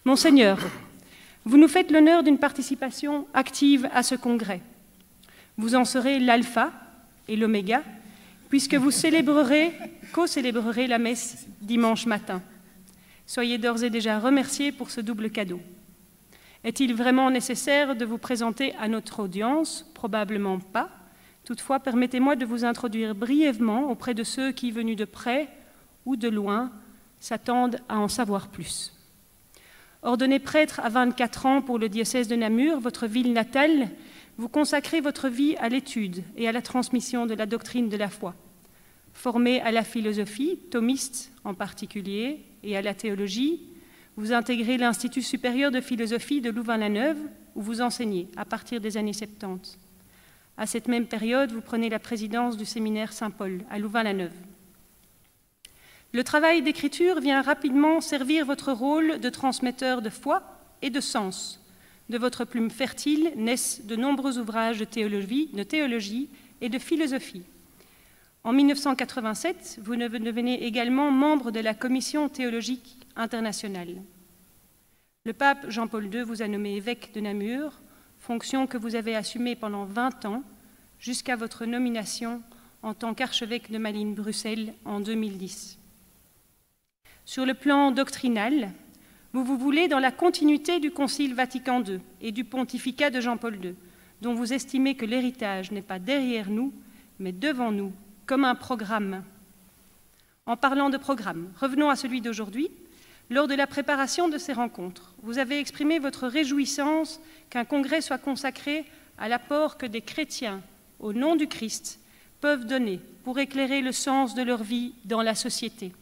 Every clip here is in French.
Monseigneur, vous nous faites l'honneur d'une participation active à ce congrès. Vous en serez l'alpha et l'oméga, puisque vous co-célébrerez la messe dimanche matin. Soyez d'ores et déjà remerciés pour ce double cadeau. Est-il vraiment nécessaire de vous présenter à notre audience? Probablement pas. Toutefois, permettez-moi de vous introduire brièvement auprès de ceux qui, venus de près ou de loin, s'attendent à en savoir plus. Ordonné prêtre à 24 ans pour le diocèse de Namur, votre ville natale, vous consacrez votre vie à l'étude et à la transmission de la doctrine de la foi. Formé à la philosophie, thomiste en particulier, et à la théologie, vous intégrez l'Institut supérieur de philosophie de Louvain-la-Neuve, où vous enseignez à partir des années 70. À cette même période, vous prenez la présidence du séminaire Saint-Paul à Louvain-la-Neuve. Le travail d'écriture vient rapidement servir votre rôle de transmetteur de foi et de sens. De votre plume fertile naissent de nombreux ouvrages de théologie et de philosophie. En 1987, vous devenez également membre de la Commission théologique internationale. Le pape Jean-Paul II vous a nommé évêque de Namur, fonction que vous avez assumée pendant 20 ans, jusqu'à votre nomination en tant qu'archevêque de Malines-Bruxelles en 2010. Sur le plan doctrinal, vous vous voulez dans la continuité du Concile Vatican II et du pontificat de Jean-Paul II, dont vous estimez que l'héritage n'est pas derrière nous, mais devant nous, comme un programme. En parlant de programme, revenons à celui d'aujourd'hui. Lors de la préparation de ces rencontres, vous avez exprimé votre réjouissance qu'un congrès soit consacré à l'apport que des chrétiens, au nom du Christ, peuvent donner pour éclairer le sens de leur vie dans la société.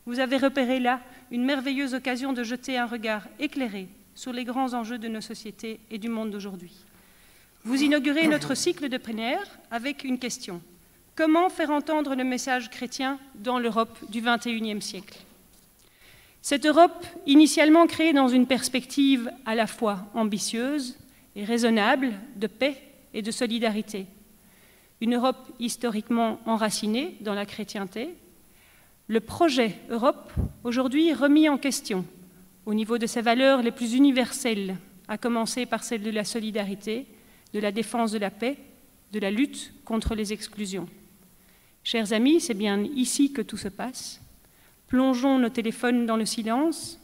Vous avez repéré là une merveilleuse occasion de jeter un regard éclairé sur les grands enjeux de nos sociétés et du monde d'aujourd'hui. Vous inaugurez notre cycle de plénière avec une question. Comment faire entendre le message chrétien dans l'Europe du XXIe siècle? Cette Europe, initialement créée dans une perspective à la fois ambitieuse et raisonnable de paix et de solidarité, une Europe historiquement enracinée dans la chrétienté, le projet Europe, aujourd'hui remis en question au niveau de ses valeurs les plus universelles, à commencer par celle de la solidarité, de la défense de la paix, de la lutte contre les exclusions. Chers amis, c'est bien ici que tout se passe. Plongeons nos téléphones dans le silence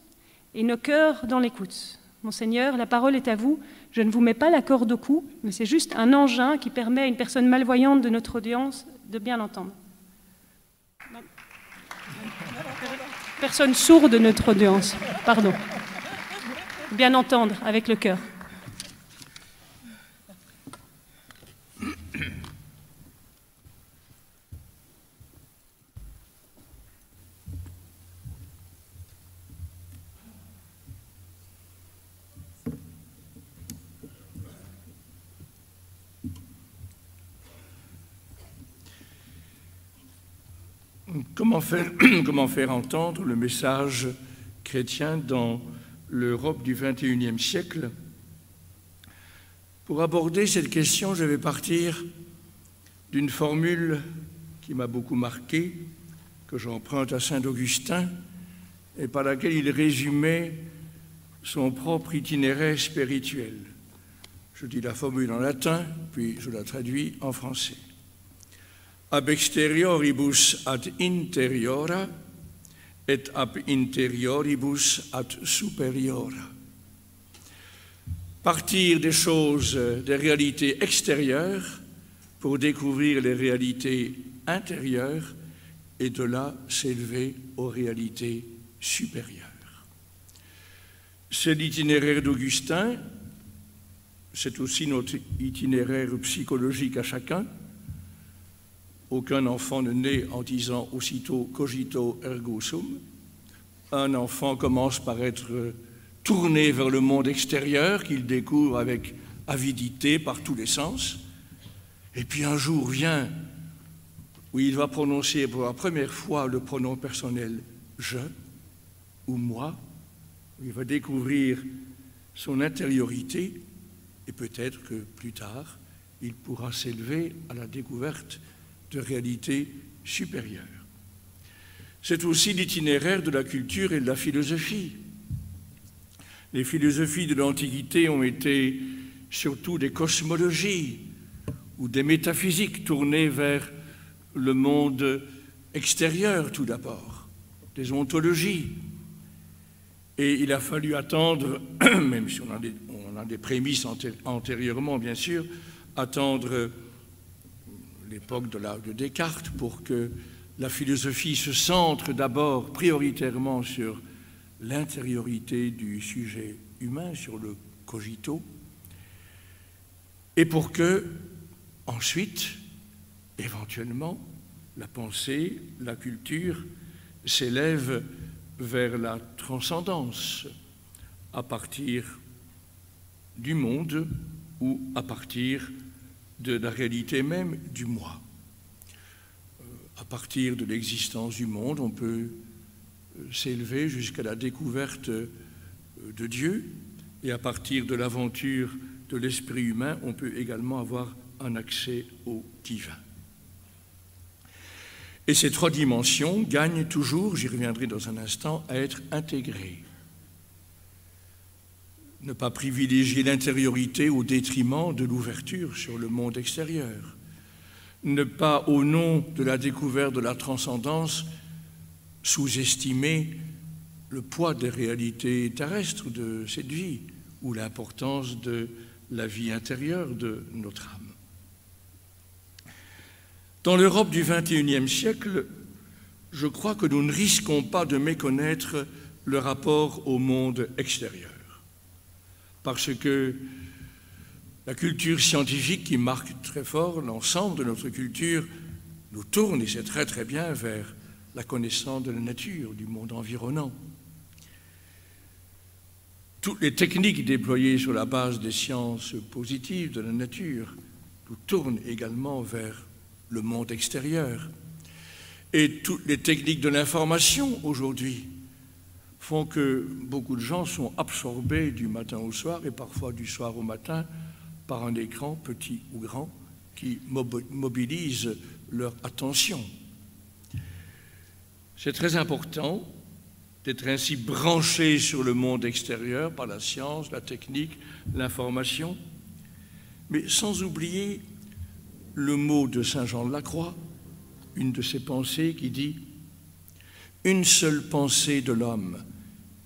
et nos cœurs dans l'écoute. Monseigneur, la parole est à vous. Je ne vous mets pas la corde au cou, mais c'est juste un engin qui permet à une personne malvoyante de notre audience de bien l'entendre. Personne sourde de notre audience, pardon. Bien entendre avec le cœur. Comment faire entendre le message chrétien dans l'Europe du XXIe siècle? Pour aborder cette question, je vais partir d'une formule qui m'a beaucoup marqué, que j'emprunte à saint Augustin, et par laquelle il résumait son propre itinéraire spirituel. Je dis la formule en latin, puis je la traduis en français. Ab exterioribus ad interiora, et ab interioribus ad superiora. Partir des choses, des réalités extérieures pour découvrir les réalités intérieures et de là s'élever aux réalités supérieures. C'est l'itinéraire d'Augustin, c'est aussi notre itinéraire psychologique à chacun. Aucun enfant ne naît en disant aussitôt « cogito ergo sum ». Un enfant commence par être tourné vers le monde extérieur qu'il découvre avec avidité par tous les sens. Et puis un jour vient où il va prononcer pour la première fois le pronom personnel « je » ou « moi », où il va découvrir son intériorité et peut-être que plus tard, il pourra s'élever à la découverte de réalités supérieures. C'est aussi l'itinéraire de la culture et de la philosophie. Les philosophies de l'Antiquité ont été surtout des cosmologies ou des métaphysiques tournées vers le monde extérieur tout d'abord, des ontologies. Et il a fallu attendre, même si on a des prémices antérieurement bien sûr, attendre l'époque de Descartes pour que la philosophie se centre d'abord prioritairement sur l'intériorité du sujet humain, sur le cogito, et pour que, ensuite, éventuellement, la pensée, la culture s'élève vers la transcendance à partir du monde ou à partir de la réalité même du moi. À partir de l'existence du monde, on peut s'élever jusqu'à la découverte de Dieu, et à partir de l'aventure de l'esprit humain, on peut également avoir un accès au divin. Et ces trois dimensions gagnent toujours, j'y reviendrai dans un instant, à être intégrées. Ne pas privilégier l'intériorité au détriment de l'ouverture sur le monde extérieur. Ne pas, au nom de la découverte de la transcendance, sous-estimer le poids des réalités terrestres de cette vie ou l'importance de la vie intérieure de notre âme. Dans l'Europe du XXIe siècle, je crois que nous ne risquons pas de méconnaître le rapport au monde extérieur, parce que la culture scientifique qui marque très fort l'ensemble de notre culture nous tourne, et c'est très très bien, vers la connaissance de la nature, du monde environnant. Toutes les techniques déployées sur la base des sciences positives de la nature nous tournent également vers le monde extérieur. Et toutes les techniques de l'information aujourd'hui font que beaucoup de gens sont absorbés du matin au soir et parfois du soir au matin par un écran, petit ou grand, qui mobilise leur attention. C'est très important d'être ainsi branché sur le monde extérieur par la science, la technique, l'information, mais sans oublier le mot de saint Jean de la Croix, une de ses pensées qui dit « Une seule pensée de l'homme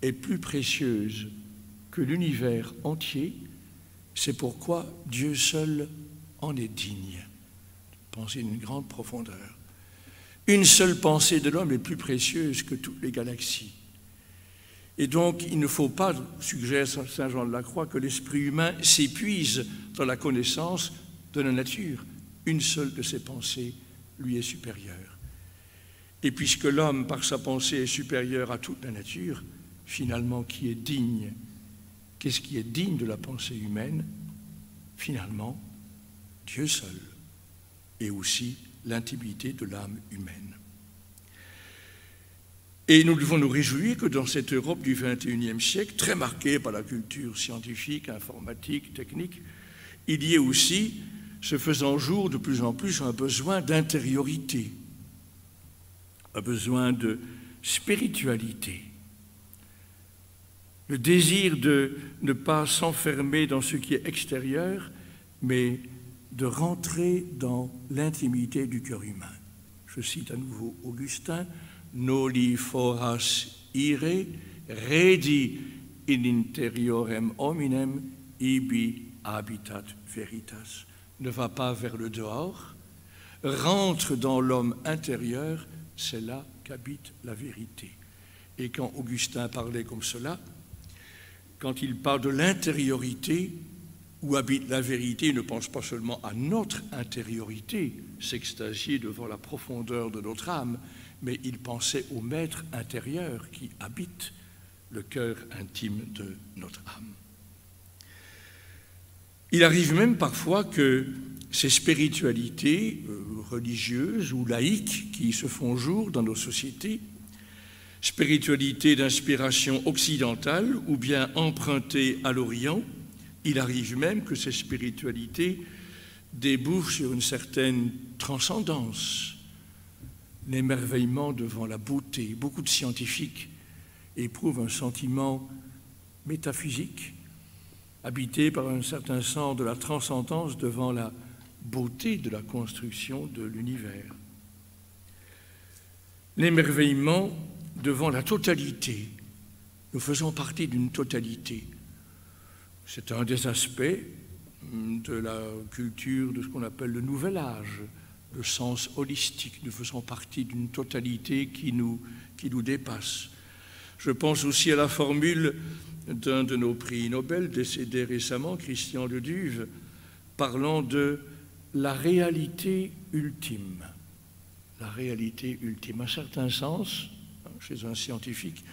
est plus précieuse que l'univers entier, c'est pourquoi Dieu seul en est digne. » Pensée d'une grande profondeur. Une seule pensée de l'homme est plus précieuse que toutes les galaxies. Et donc, il ne faut pas, suggère saint Jean de la Croix, que l'esprit humain s'épuise dans la connaissance de la nature. Une seule de ses pensées lui est supérieure. Et puisque l'homme, par sa pensée, est supérieur à toute la nature, finalement, qui est digne? Qu'est-ce qui est digne de la pensée humaine? Finalement, Dieu seul, et aussi l'intimité de l'âme humaine. Et nous devons nous réjouir que dans cette Europe du XXIe siècle, très marquée par la culture scientifique, informatique, technique, il y ait aussi, se faisant jour de plus en plus, un besoin d'intériorité, un besoin de spiritualité, le désir de ne pas s'enfermer dans ce qui est extérieur, mais de rentrer dans l'intimité du cœur humain. Je cite à nouveau Augustin, « Noli foras ire, redi in interiorem hominem, ibi habitat veritas. » Ne va pas vers le dehors, rentre dans l'homme intérieur, c'est là qu'habite la vérité. Et quand Augustin parlait comme cela, quand il parle de l'intériorité, où habite la vérité, il ne pense pas seulement à notre intériorité, s'extasier devant la profondeur de notre âme, mais il pensait au maître intérieur qui habite le cœur intime de notre âme. Il arrive même parfois que ces spiritualités religieuses ou laïques qui se font jour dans nos sociétés, spiritualité d'inspiration occidentale ou bien empruntée à l'Orient, il arrive même que ces spiritualités débouchent sur une certaine transcendance, l'émerveillement devant la beauté. Beaucoup de scientifiques éprouvent un sentiment métaphysique, habité par un certain sens de la transcendance devant la beauté de la construction de l'univers. L'émerveillement devant la totalité. Nous faisons partie d'une totalité. C'est un des aspects de la culture de ce qu'on appelle le nouvel âge, le sens holistique. Nous faisons partie d'une totalité qui nous dépasse. Je pense aussi à la formule d'un de nos prix Nobel, décédé récemment, Christian de Duve, parlant de la réalité ultime. La réalité ultime, un certain sens, chez un scientifique,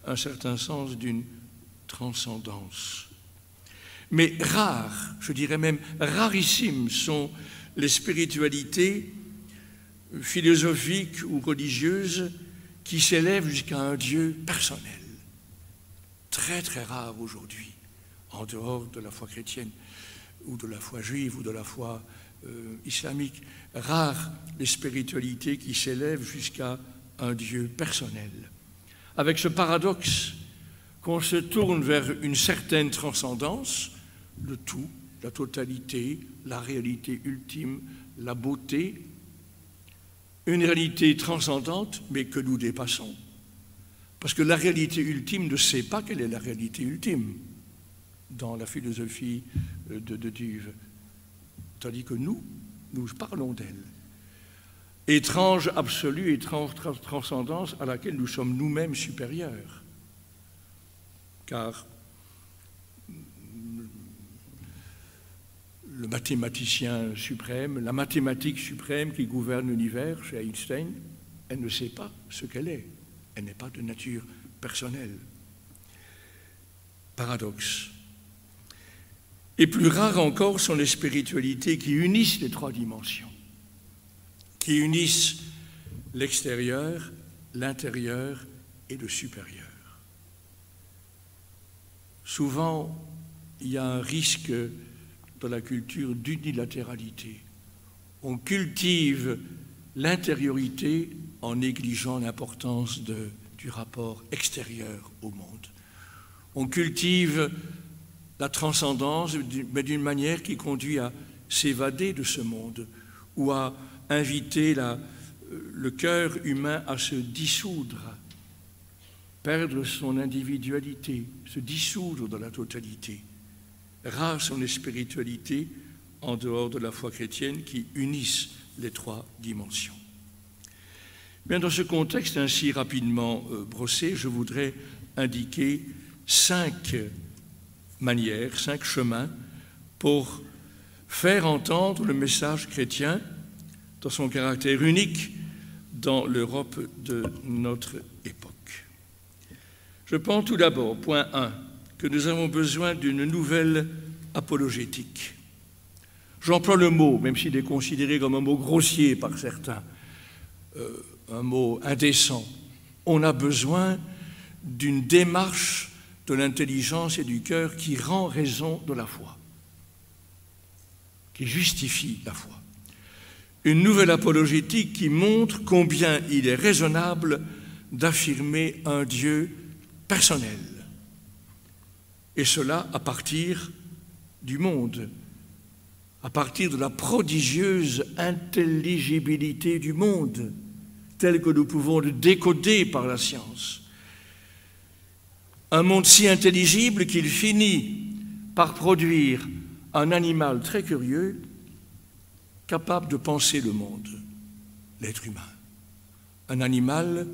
un certain sens d'une transcendance. Mais rares, je dirais même rarissimes, sont les spiritualités philosophiques ou religieuses qui s'élèvent jusqu'à un Dieu personnel. Très très rare aujourd'hui, en dehors de la foi chrétienne, ou de la foi juive, ou de la foi islamique. Rares les spiritualités qui s'élèvent jusqu'à un Dieu personnel. Avec ce paradoxe qu'on se tourne vers une certaine transcendance, le tout, la totalité, la réalité ultime, la beauté, une réalité transcendante, mais que nous dépassons. Parce que la réalité ultime ne sait pas quelle est la réalité ultime dans la philosophie de Duve. Tandis que nous parlons d'elle. Étrange absolue, étrange transcendance à laquelle nous sommes nous-mêmes supérieurs. Car le mathématicien suprême, la mathématique suprême qui gouverne l'univers chez Einstein, elle ne sait pas ce qu'elle est. Elle n'est pas de nature personnelle. Paradoxe. Et plus rares encore sont les spiritualités qui unissent les trois dimensions, qui unissent l'extérieur, l'intérieur et le supérieur. Souvent, il y a un risque dans la culture d'unilatéralité. On cultive l'intériorité en négligeant l'importance du rapport extérieur au monde. On cultive la transcendance, mais d'une manière qui conduit à s'évader de ce monde ou à inviter le cœur humain à se dissoudre, perdre son individualité, se dissoudre dans la totalité. Rares sont les spiritualités, en dehors de la foi chrétienne, qui unissent les trois dimensions. Bien, dans ce contexte ainsi rapidement brossé, je voudrais indiquer 5 manières, 5 chemins pour faire entendre le message chrétien dans son caractère unique dans l'Europe de notre époque. Je pense tout d'abord, point 1, que nous avons besoin d'une nouvelle apologétique. J'emploie le mot, même s'il est considéré comme un mot grossier par certains, un mot indécent. On a besoin d'une démarche de l'intelligence et du cœur qui rend raison de la foi, qui justifie la foi. Une nouvelle apologétique qui montre combien il est raisonnable d'affirmer un Dieu personnel. Et cela à partir du monde, à partir de la prodigieuse intelligibilité du monde, tel que nous pouvons le décoder par la science. Un monde si intelligible qu'il finit par produire un animal très curieux, capable de penser le monde, l'être humain. Un animal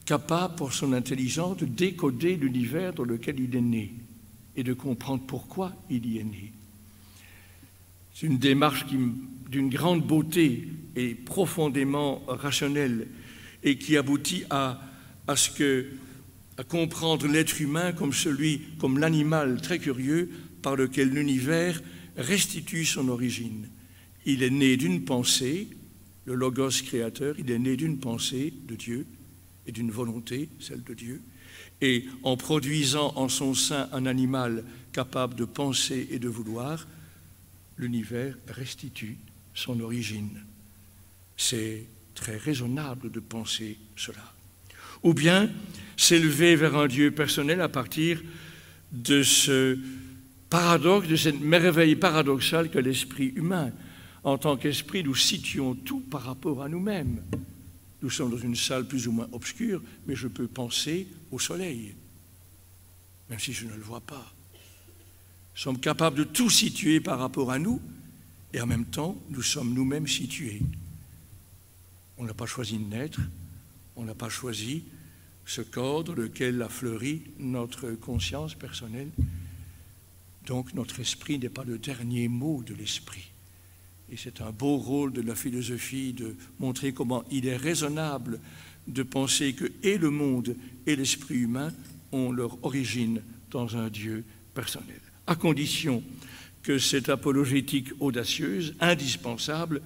capable, pour son intelligence, de décoder l'univers dans lequel il est né et de comprendre pourquoi il y est né. C'est une démarche d'une grande beauté et profondément rationnelle et qui aboutit à comprendre l'être humain comme l'animal très curieux par lequel l'univers restitue son origine. Il est né d'une pensée, le logos créateur, il est né d'une pensée de Dieu et d'une volonté, celle de Dieu, et en produisant en son sein un animal capable de penser et de vouloir, l'univers restitue son origine. C'est très raisonnable de penser cela. Ou bien s'élever vers un Dieu personnel à partir de ce paradoxe, de cette merveille paradoxale que l'esprit humain. En tant qu'esprit, nous situons tout par rapport à nous-mêmes. Nous sommes dans une salle plus ou moins obscure, mais je peux penser au soleil, même si je ne le vois pas. Nous sommes capables de tout situer par rapport à nous, et en même temps, nous sommes nous-mêmes situés. On n'a pas choisi de naître, on n'a pas choisi ce corps dans lequel a fleuri notre conscience personnelle. Donc notre esprit n'est pas le dernier mot de l'esprit. Et c'est un beau rôle de la philosophie de montrer comment il est raisonnable de penser que et le monde et l'esprit humain ont leur origine dans un Dieu personnel. À condition que cette apologétique audacieuse, indispensable,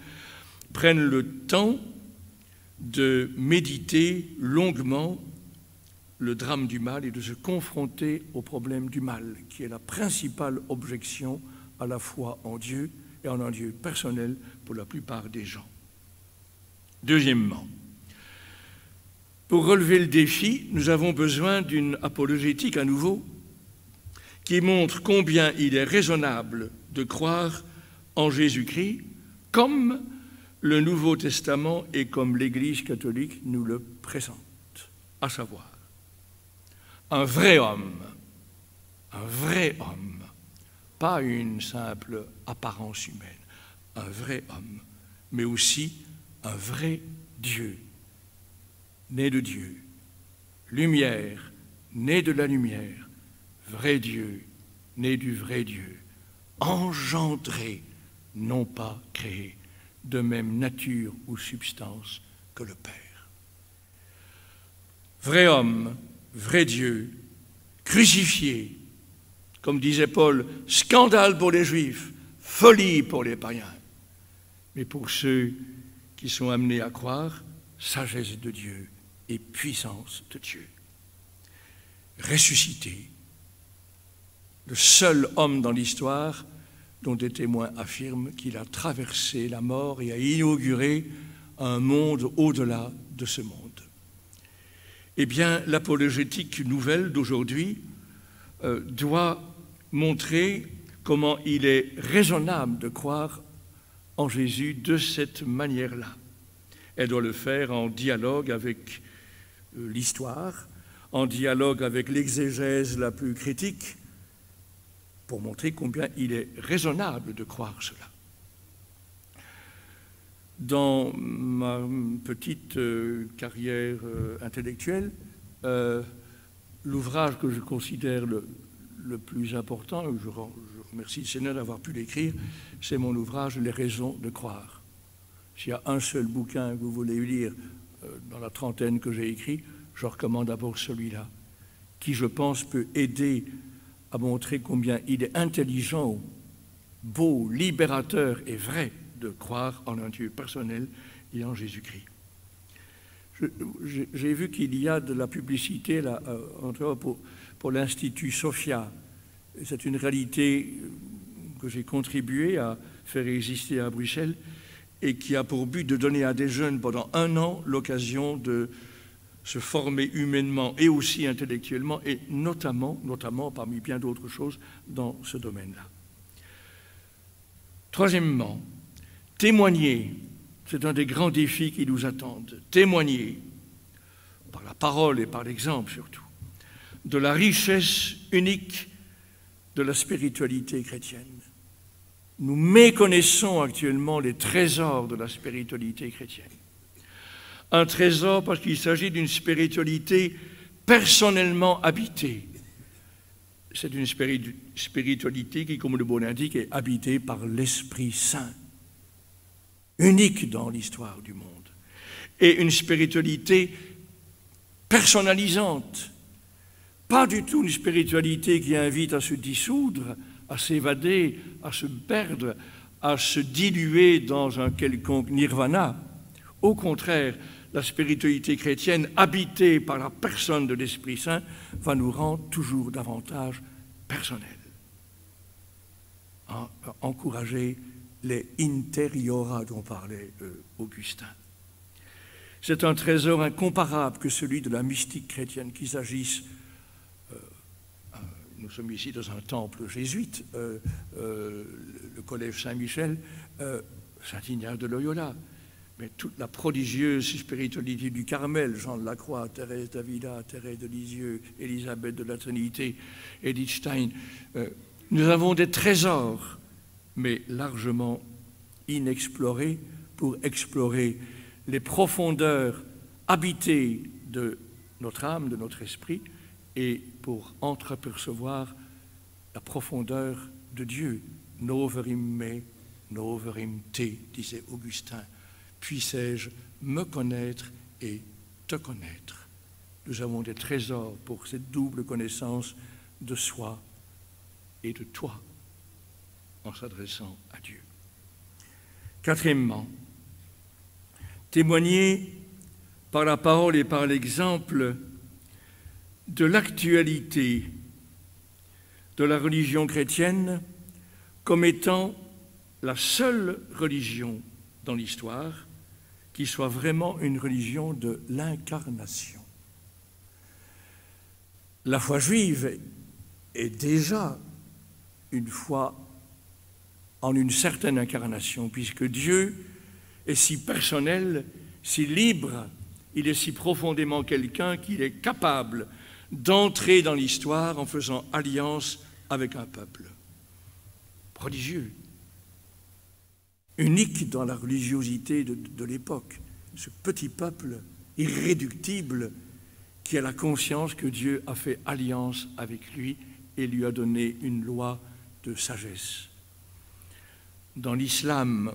prenne le temps de méditer longuement le drame du mal et de se confronter au problème du mal, qui est la principale objection à la foi en Dieu et en un Dieu personnel pour la plupart des gens. Deuxièmement, pour relever le défi, nous avons besoin d'une apologétique à nouveau qui montre combien il est raisonnable de croire en Jésus-Christ comme le Nouveau Testament et comme l'Église catholique nous le présente, à savoir un vrai homme, pas une simple apparence humaine, un vrai homme, mais aussi un vrai Dieu, né de Dieu, lumière, né de la lumière, vrai Dieu, né du vrai Dieu, engendré, non pas créé, de même nature ou substance que le Père. Vrai homme, vrai Dieu, crucifié, comme disait Paul, scandale pour les Juifs, folie pour les païens, mais pour ceux qui sont amenés à croire, sagesse de Dieu et puissance de Dieu. Ressuscité, le seul homme dans l'histoire dont des témoins affirment qu'il a traversé la mort et a inauguré un monde au-delà de ce monde. Eh bien, l'apologétique nouvelle d'aujourd'hui doit montrer comment il est raisonnable de croire en Jésus de cette manière-là. Elle doit le faire en dialogue avec l'histoire, en dialogue avec l'exégèse la plus critique, pour montrer combien il est raisonnable de croire cela. Dans ma petite carrière intellectuelle, l'ouvrage que je considère le plus important, je remercie le Seigneur d'avoir pu l'écrire, c'est mon ouvrage « Les raisons de croire ». S'il y a un seul bouquin que vous voulez lire dans la trentaine que j'ai écrit, je recommande d'abord celui-là, qui, je pense, peut aider à montrer combien il est intelligent, beau, libérateur et vrai de croire en un Dieu personnel et en Jésus-Christ. J'ai vu qu'il y a de la publicité là, pour l'Institut Sophia. C'est une réalité que j'ai contribué à faire exister à Bruxelles et qui a pour but de donner à des jeunes pendant 1 an l'occasion de se former humainement et aussi intellectuellement, et notamment parmi bien d'autres choses, dans ce domaine-là. Troisièmement, témoigner, c'est un des grands défis qui nous attendent. Témoigner, par la parole et par l'exemple surtout, de la richesse unique de la spiritualité chrétienne. Nous méconnaissons actuellement les trésors de la spiritualité chrétienne. Un trésor parce qu'il s'agit d'une spiritualité personnellement habitée. C'est une spiritualité qui, comme le mot l'indique, est habitée par l'Esprit Saint, unique dans l'histoire du monde. Et une spiritualité personnalisante, pas du tout une spiritualité qui invite à se dissoudre, à s'évader, à se perdre, à se diluer dans un quelconque nirvana. Au contraire, la spiritualité chrétienne, habitée par la personne de l'Esprit Saint, va nous rendre toujours davantage personnels. Encourager les interiora dont parlait Augustin. C'est un trésor incomparable que celui de la mystique chrétienne, qu'il s'agisse nous sommes ici dans un temple jésuite, le collège Saint-Michel, Saint-Ignace de Loyola, mais toute la prodigieuse spiritualité du Carmel, Jean de la Croix, Thérèse d'Avila, Thérèse de Lisieux, Élisabeth de la Trinité, Edith Stein. Nous avons des trésors, mais largement inexplorés pour explorer les profondeurs habitées de notre âme, de notre esprit, et pour entreapercevoir la profondeur de Dieu. Noverim me, noverim te, disait Augustin. Puissais-je me connaître et te connaître. Nous avons des trésors pour cette double connaissance de soi et de toi en s'adressant à Dieu. Quatrièmement, témoigner par la parole et par l'exemple de l'actualité de la religion chrétienne comme étant la seule religion dans l'histoire qui soit vraiment une religion de l'incarnation. La foi juive est déjà une foi en une certaine incarnation, puisque Dieu est si personnel, si libre, il est si profondément quelqu'un qu'il est capable d'entrer dans l'histoire en faisant alliance avec un peuple. Prodigieux. Unique dans la religiosité de l'époque, ce petit peuple irréductible qui a la conscience que Dieu a fait alliance avec lui et lui a donné une loi de sagesse. Dans l'islam,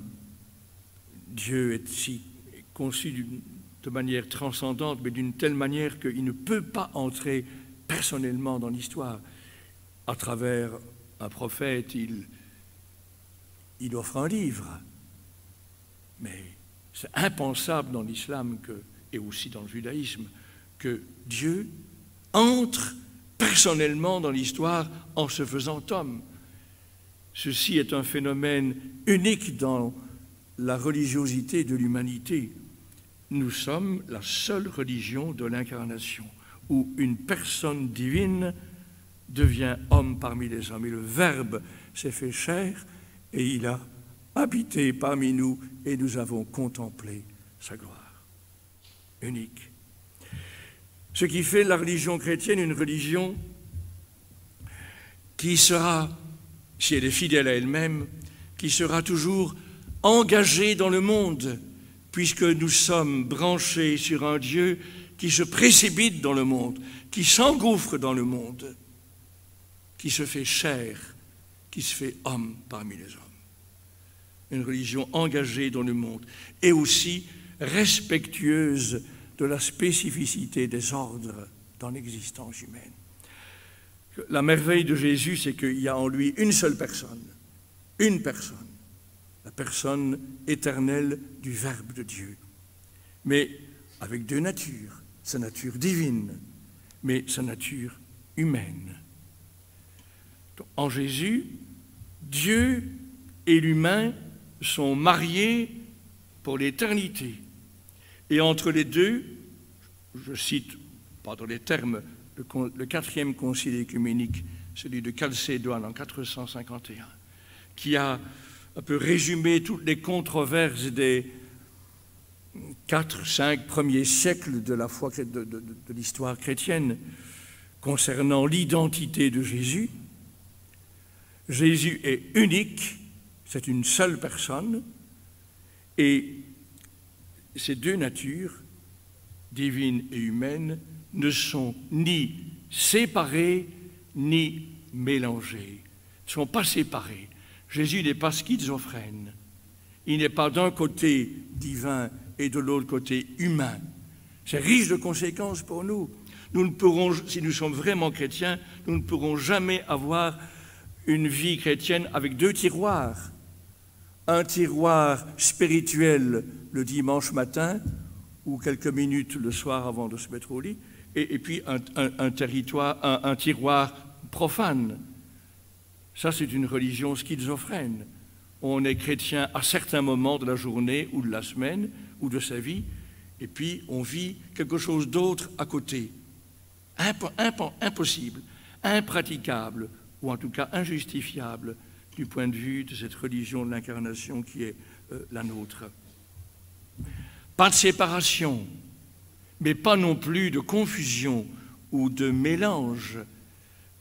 Dieu est si conçu de manière transcendante, mais d'une telle manière qu'il ne peut pas entrer personnellement dans l'histoire. À travers un prophète, il offre un livre. Mais c'est impensable dans l'islam et aussi dans le judaïsme que Dieu entre personnellement dans l'histoire en se faisant homme. Ceci est un phénomène unique dans la religiosité de l'humanité. Nous sommes la seule religion de l'incarnation, où une personne divine devient homme parmi les hommes. Et le Verbe s'est fait chair et il a habité parmi nous et nous avons contemplé sa gloire. Unique. Ce qui fait la religion chrétienne une religion qui sera, si elle est fidèle à elle-même, qui sera toujours engagée dans le monde, puisque nous sommes branchés sur un Dieu qui se précipite dans le monde, qui s'engouffre dans le monde, qui se fait chair, qui se fait homme parmi les hommes. Une religion engagée dans le monde et aussi respectueuse de la spécificité des ordres dans l'existence humaine. La merveille de Jésus, c'est qu'il y a en lui une seule personne, la personne éternelle du Verbe de Dieu, mais avec deux natures, sa nature divine, mais sa nature humaine. En Jésus, Dieu et l'humain sont mariés pour l'éternité. Et entre les deux, je cite, pas dans les termes, le quatrième concile œcuménique, celui de Chalcédoine en 451, qui a un peu résumé toutes les controverses des 4-5 premiers siècles de la foi de l'histoire chrétienne concernant l'identité de Jésus. Jésus est unique, c'est une seule personne, et ces deux natures, divine et humaine, ne sont ni séparées ni mélangées, ne sont pas séparées. Jésus n'est pas schizophrène, il n'est pas d'un côté divin et de l'autre côté humain. C'est riche de conséquences pour nous. Nous ne pourrons, si nous sommes vraiment chrétiens, nous ne pourrons jamais avoir une vie chrétienne avec deux tiroirs. Un tiroir spirituel le dimanche matin ou quelques minutes le soir avant de se mettre au lit, et puis un tiroir profane. Ça, c'est une religion schizophrène. On est chrétien à certains moments de la journée ou de la semaine ou de sa vie, et puis on vit quelque chose d'autre à côté. Impossible. impraticable, ou en tout cas injustifiable, du point de vue de cette religion de l'incarnation qui est la nôtre. Pas de séparation, mais pas non plus de confusion ou de mélange.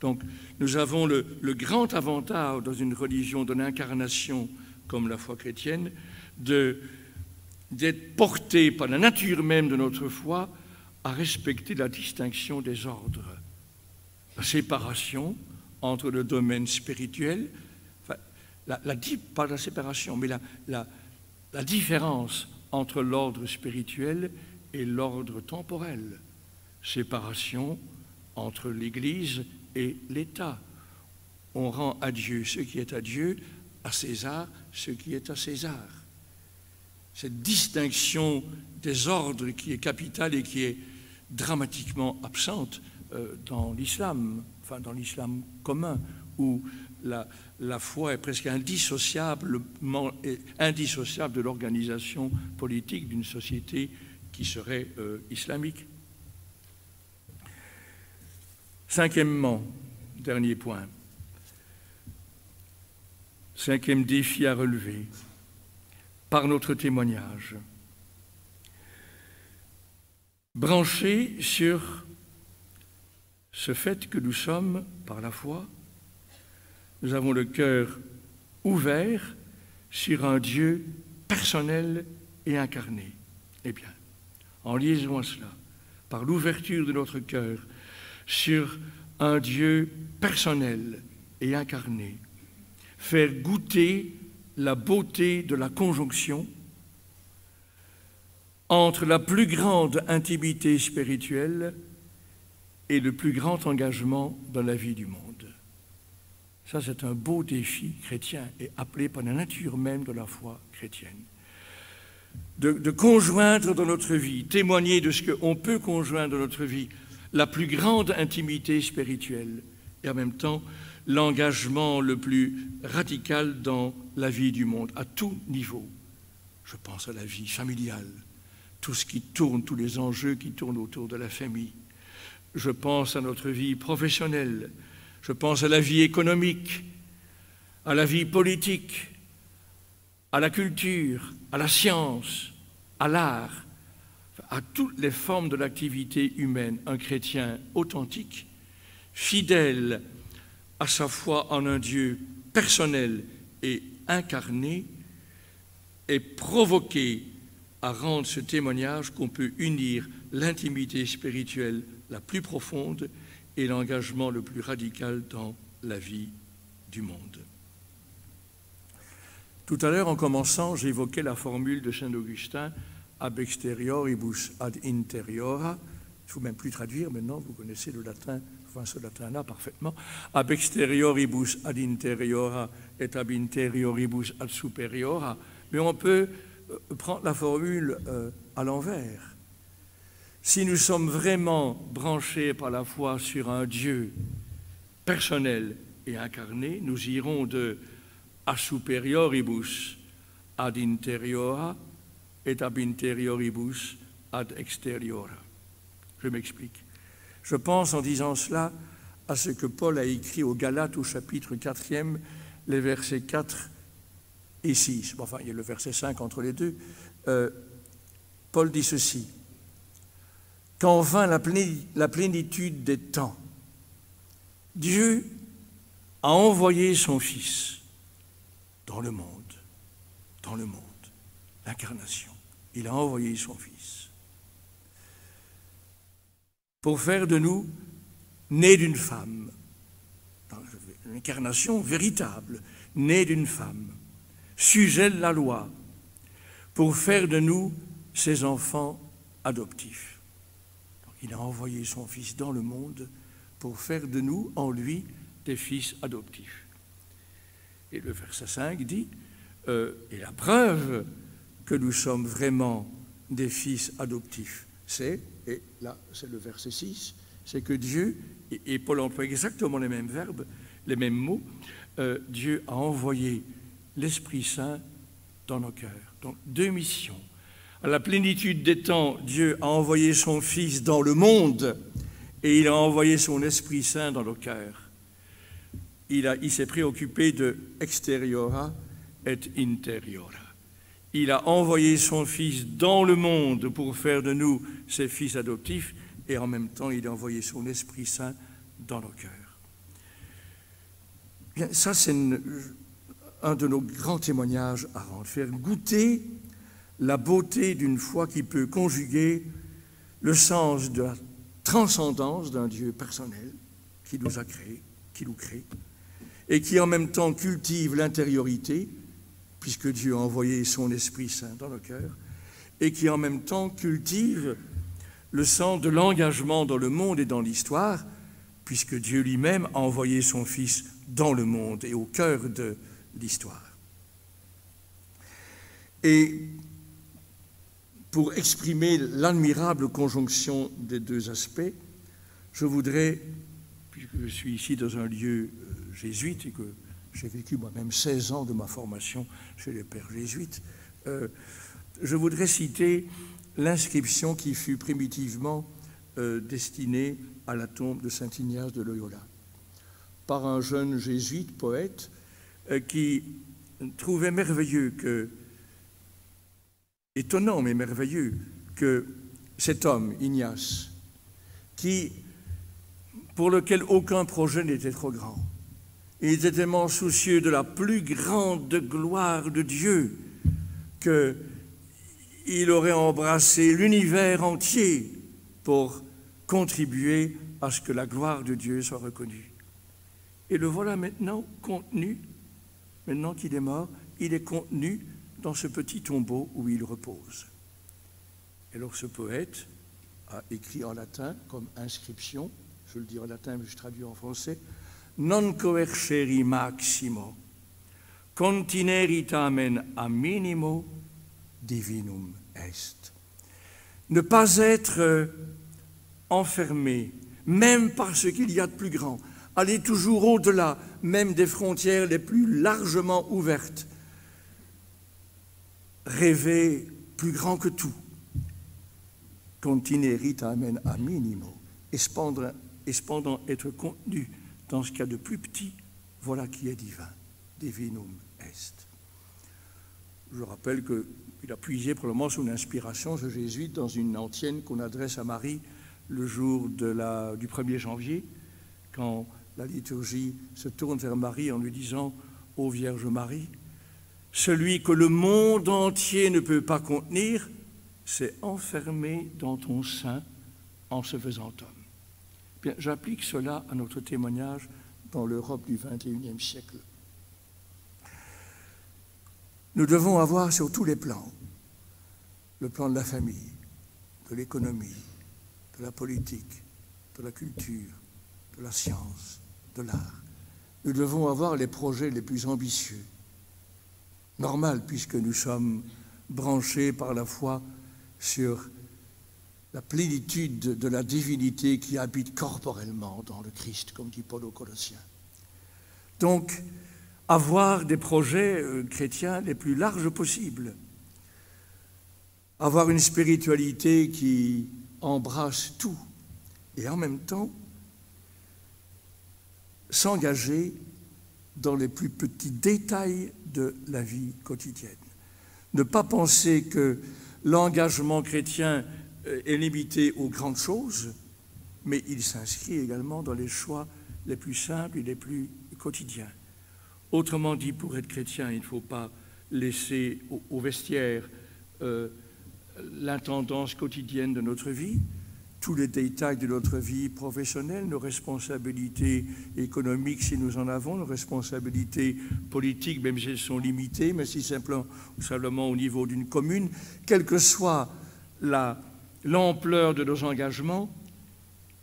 Donc, nous avons le grand avantage dans une religion de l'incarnation comme la foi chrétienne d'être porté par la nature même de notre foi à respecter la distinction des ordres. La séparation entre le domaine spirituel, enfin, pas la séparation, mais la différence entre l'ordre spirituel et l'ordre temporel. Séparation entre l'Église et l'État. On rend à Dieu ce qui est à Dieu, à César ce qui est à César. Cette distinction des ordres qui est capitale et qui est dramatiquement absente dans l'islam, enfin dans l'islam commun, où la foi est presque indissociable de l'organisation politique d'une société qui serait islamique. Cinquièmement, dernier point, cinquième défi à relever, par notre témoignage. Branché sur ce fait que nous sommes, par la foi, nous avons le cœur ouvert sur un Dieu personnel et incarné. Eh bien, en liaison à cela, par l'ouverture de notre cœur sur un Dieu personnel et incarné, faire goûter la beauté de la conjonction entre la plus grande intimité spirituelle et le plus grand engagement dans la vie du monde. Ça, c'est un beau défi chrétien et appelé par la nature même de la foi chrétienne. De conjoindre dans notre vie, témoigner de ce qu'on peut conjoindre dans notre vie, la plus grande intimité spirituelle et en même temps l'engagement le plus radical dans la vie du monde, à tout niveau. Je pense à la vie familiale, tout ce qui tourne, tous les enjeux qui tournent autour de la famille. Je pense à notre vie professionnelle, je pense à la vie économique, à la vie politique, à la culture, à la science, à l'art, à toutes les formes de l'activité humaine. Un chrétien authentique, fidèle à sa foi en un Dieu personnel et incarné, est provoqué à rendre ce témoignage qu'on peut unir l'intimité spirituelle la plus profonde et l'engagement le plus radical dans la vie du monde. Tout à l'heure, en commençant, j'évoquais la formule de saint Augustin « ab exterioribus ad interiora ». Il ne faut même plus traduire maintenant, vous connaissez le latin, enfin ce latin-là parfaitement. « Ab exterioribus ad interiora et ab interioribus ad superiora ». Mais on peut prendre la formule à l'envers. Si nous sommes vraiment branchés par la foi sur un Dieu personnel et incarné, nous irons de a superioribus ad interiora et ab interioribus ad exteriora. Je m'explique. Je pense en disant cela à ce que Paul a écrit aux Galates au chapitre 4e, les versets 4 et 6. Enfin, il y a le verset 5 entre les deux. Paul dit ceci. Quand vint la plénitude des temps, Dieu a envoyé son Fils dans le monde, l'incarnation. Il a envoyé son Fils pour faire de nous, nés d'une femme, dans l'incarnation véritable, nés d'une femme, sujet de la loi, pour faire de nous ses enfants adoptifs. Donc, il a envoyé son Fils dans le monde pour faire de nous, en lui, des fils adoptifs. Et le verset 5 dit, et la preuve que nous sommes vraiment des fils adoptifs, c'est, et là c'est le verset 6, c'est que Dieu, et Paul emploie exactement les mêmes verbes, les mêmes mots, Dieu a envoyé l'Esprit Saint dans nos cœurs. Donc deux missions. À la plénitude des temps, Dieu a envoyé son Fils dans le monde et il a envoyé son Esprit Saint dans nos cœurs. Il s'est préoccupé de exteriora et interiora. Il a envoyé son Fils dans le monde pour faire de nous ses fils adoptifs, et en même temps, il a envoyé son Esprit Saint dans nos cœurs. Bien, ça, c'est un de nos grands témoignages à rendre, faire goûter la beauté d'une foi qui peut conjuguer le sens de la transcendance d'un Dieu personnel qui nous a créés, qui nous crée, et qui en même temps cultive l'intériorité, puisque Dieu a envoyé son Esprit Saint dans nos cœurs, et qui en même temps cultive le sens de l'engagement dans le monde et dans l'histoire, puisque Dieu lui-même a envoyé son Fils dans le monde et au cœur de l'histoire. Et pour exprimer l'admirable conjonction des deux aspects, je voudrais, puisque je suis ici dans un lieu jésuite et que j'ai vécu moi-même 16 ans de ma formation chez les pères jésuites, je voudrais citer l'inscription qui fut primitivement destinée à la tombe de saint Ignace de Loyola, par un jeune jésuite, poète, qui trouvait merveilleux étonnant mais merveilleux, que cet homme, Ignace, pour lequel aucun projet n'était trop grand, il était tellement soucieux de la plus grande gloire de Dieu qu'il aurait embrassé l'univers entier pour contribuer à ce que la gloire de Dieu soit reconnue. Et le voilà maintenant contenu, maintenant qu'il est mort, il est contenu dans ce petit tombeau où il repose. Et alors ce poète a écrit en latin comme inscription, je le dis en latin mais je traduis en français, non coerceri maximo, contineri tamen a minimo divinum est. Ne pas être enfermé, même par ce qu'il y a de plus grand, aller toujours au-delà, même des frontières les plus largement ouvertes, rêver plus grand que tout, contineri tamen a minimo, et cependant être contenu dans ce qu'il y a de plus petit, voilà qui est divin, divinum est. Je rappelle qu'il a puisé probablement son inspiration, ce jésuite, dans une antienne qu'on adresse à Marie le jour du 1er janvier, quand la liturgie se tourne vers Marie en lui disant « Ô Vierge Marie, celui que le monde entier ne peut pas contenir, s'est enfermé dans ton sein en se faisant homme. » Bien, j'applique cela à notre témoignage dans l'Europe du XXIe siècle. Nous devons avoir sur tous les plans, le plan de la famille, de l'économie, de la politique, de la culture, de la science, de l'art. Nous devons avoir les projets les plus ambitieux. Normal, puisque nous sommes branchés par la foi sur la plénitude de la divinité qui habite corporellement dans le Christ, comme dit Paul aux Colossiens. Donc, avoir des projets chrétiens les plus larges possibles, avoir une spiritualité qui embrasse tout, et en même temps s'engager dans les plus petits détails de la vie quotidienne. Ne pas penser que l'engagement chrétien est limité aux grandes choses, mais il s'inscrit également dans les choix les plus simples et les plus quotidiens. Autrement dit, pour être chrétien, il ne faut pas laisser au vestiaire l'intendance quotidienne de notre vie, tous les détails de notre vie professionnelle, nos responsabilités économiques si nous en avons, nos responsabilités politiques, même si elles sont limitées, mais si simplement au niveau d'une commune, quelle que soit l'ampleur de nos engagements,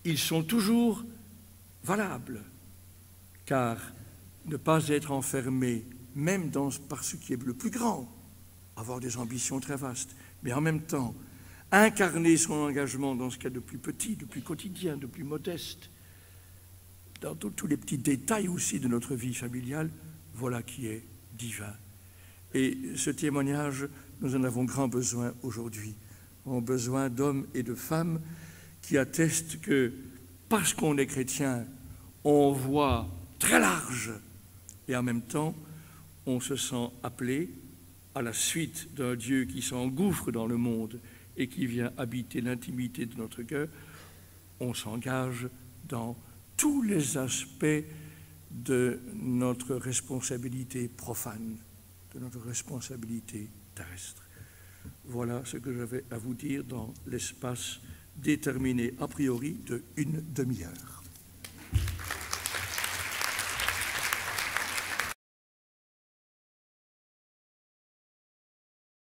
ils sont toujours valables, car ne pas être enfermé, même par ce qui est le plus grand, avoir des ambitions très vastes, mais en même temps, incarner son engagement dans ce qu'il y a de plus petit, de plus quotidien, de plus modeste, dans tous les petits détails aussi de notre vie familiale, voilà qui est divin. Et ce témoignage, nous en avons grand besoin aujourd'hui. Nous avons besoin d'hommes et de femmes qui attestent que parce qu'on est chrétien, on voit très large et en même temps, on se sent appelé à la suite d'un Dieu qui s'engouffre dans le monde et qui vient habiter l'intimité de notre cœur. On s'engage dans tous les aspects de notre responsabilité profane, de notre responsabilité terrestre. Voilà ce que j'avais à vous dire dans l'espace déterminé a priori de 1 demi-heure.